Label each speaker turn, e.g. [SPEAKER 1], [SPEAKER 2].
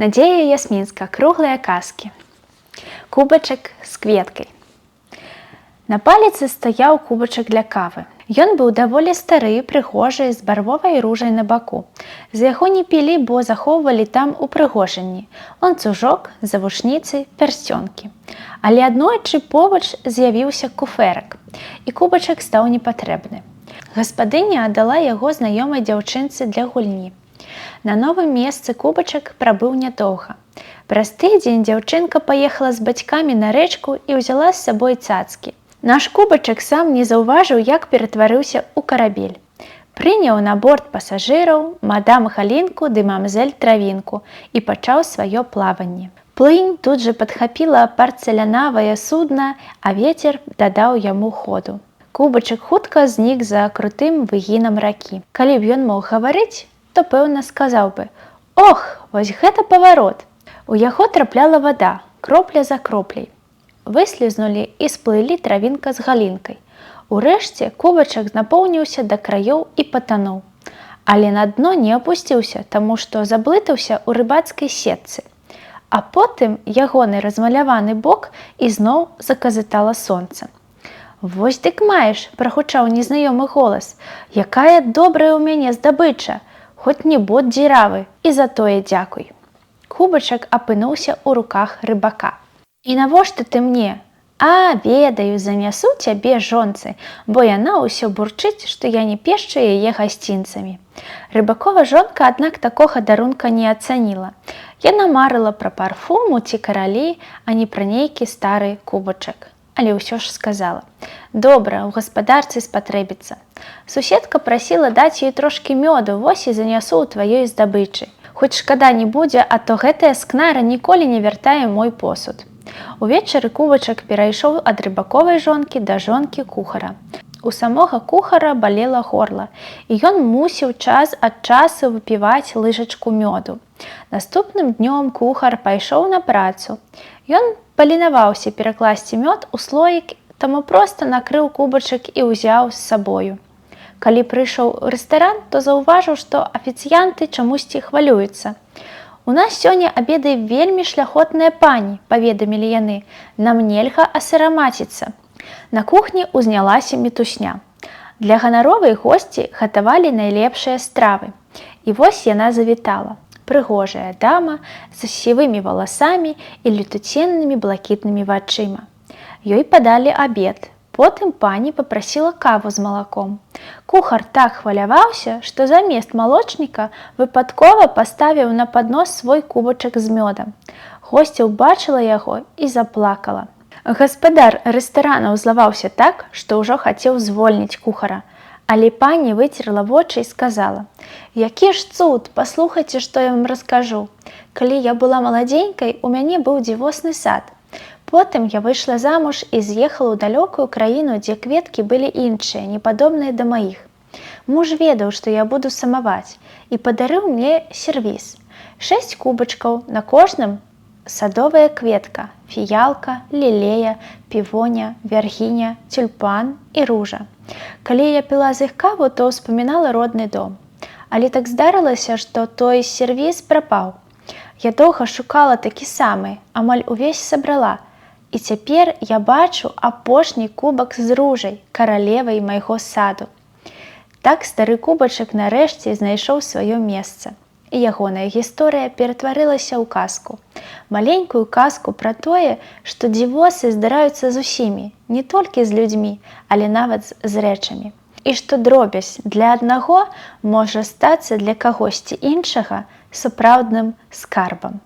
[SPEAKER 1] Надзея Ясмінска. Круглыя казкі. Кубачак з кветкай. На паліцы стаяў кубачак для кавы. Ён быў даволі стары, прыгожы, з барвовай ружай на баку. З яго не пілі, бо захоўвалі там упрыгожанні. Ланцужок, завушніцы, пярсцёнкі. Але аднойчы побач з'явіўся куфэрак, і кубачак стаў непатрэбны. Гаспадыня аддала яго знаёмай дзяўчынцы для гульні. На новым месцы кубачак прабыў нядоўга. Праз тыдзень дзяўчынка паехала з бацькамі на рэчку і ўзяла з сабой цацкі. Наш кубачак сам не заўважыў, як ператварыўся ў карабель. Прыняў на борт пасажыраў, мадам Галінку ды мамзель Травінку і пачаў сваё плаванне. Плынь тут жа падхапіла парцалянавае судна, а вецер дадаў яму ходу. Кубачак хутка знік за крутым выгінам ракі. Калі б ён мог гаварыць, то, пэўна, сказаў бы: «Ох, вось гэта паварот!» У яго трапляла вада, кропля за кропляй. Выслізнулі і сплылі Травінка з Галінкай. Урэшце кубачак напоўніўся да краёў і патануў. Але на дно не апусціўся, таму што заблытаўся ў рыбацкай сетцы. А потым ягоны размаляваны бок ізноў заказытала сонца. «Вось дык маеш!» – прагучаў незнаёмы голас. «Якая добрая ў мяне здабыча! Хоць не бот дзіравы, і за тое дзякуй!» Кубачак апынуўся ў руках рыбака. «І навошта ты мне? А, ведаю, занясу цябе жонцы, бо яна ўсё бурчыць, што я не пешчу яе гасцінцамі». Рыбакова жонка, аднак, такога дарунка не ацаніла. Яна марыла пра парфуму ці каралі, а не пра нейкі стары кубачак. Але ўсё ж сказала: «Добра, у гаспадарцы спатрэбіцца. Суседка прасіла даць ёй трошкі мёду, вось і занясу ў тваёй здабычы. Хоць шкада не будзе, а то гэтая скнара ніколі не вяртае мой посуд». Увечары кубачак перайшоў ад рыбаковай жонкі да жонкі кухара. У самога кухара балела горла, і ён мусіў час ад часу выпіваць лыжачку мёду. Наступным днём кухар пайшоў на працу. Ён паленаваўся перакласці мёд у слоік, таму проста накрыў кубачак і ўзяў з сабою. Калі прыйшоў у рэстаран, то заўважыў, што афіцыянты чамусьці хвалююцца. «У нас сёння абедае вельмі шляхотная пані», – паведамілі яны. «Нам нельга асарамаціцца». На кухні ўзнялася мітусня. Для ганаровай госці гатавалі найлепшыя стравы. І вось яна завітала. Прыгожая дама з сівымі валасамі і летуценнымі блакітнымі вачыма. Ёй падалі абед. Потым пані папрасіла каву з малаком. Кухар так хваляваўся, што замест малочніка выпадкова паставіў на паднос свой кубачак з мёдам. Госця ўбачыла яго і заплакала. Гаспадар рэстарана ўзлаваўся так, што ўжо хацеў звольніць кухара. Але пані выцерла вочы і сказала: «Які ж цуд, паслухайце, што я вам раскажу. Калі я была маладзенькай, у мяне быў дзівосны сад. Потым я выйшла замуж і з'ехала ў далёкую краіну, дзе кветкі былі іншыя, непадобныя да маіх. Муж ведаў, што я буду самаваць, і падарыў мне сервіз. 6 кубачкаў, на кожным садовая кветка, фіялка, лілея, півоня, вяргіня, тюльпан і ружа. Калі я піла з іх каву, то ўспамінала родны дом. Але так здарылася, што той сервіз прапаў. Я доўга шукала такі самы, амаль увесь сабрала. І цяпер я бачу апошні кубак з ружай, каралевай майго саду». Так стары кубачак нарэшце знайшоў сваё месца. І ягоная гісторыя ператварылася ў казку. Маленькую казку пра тое, што дзівосы здараюцца з усімі, не толькі з людзьмі, але нават з рэчамі. І што дробязь для аднаго можа стацца для кагосьці іншага сапраўдным скарбам.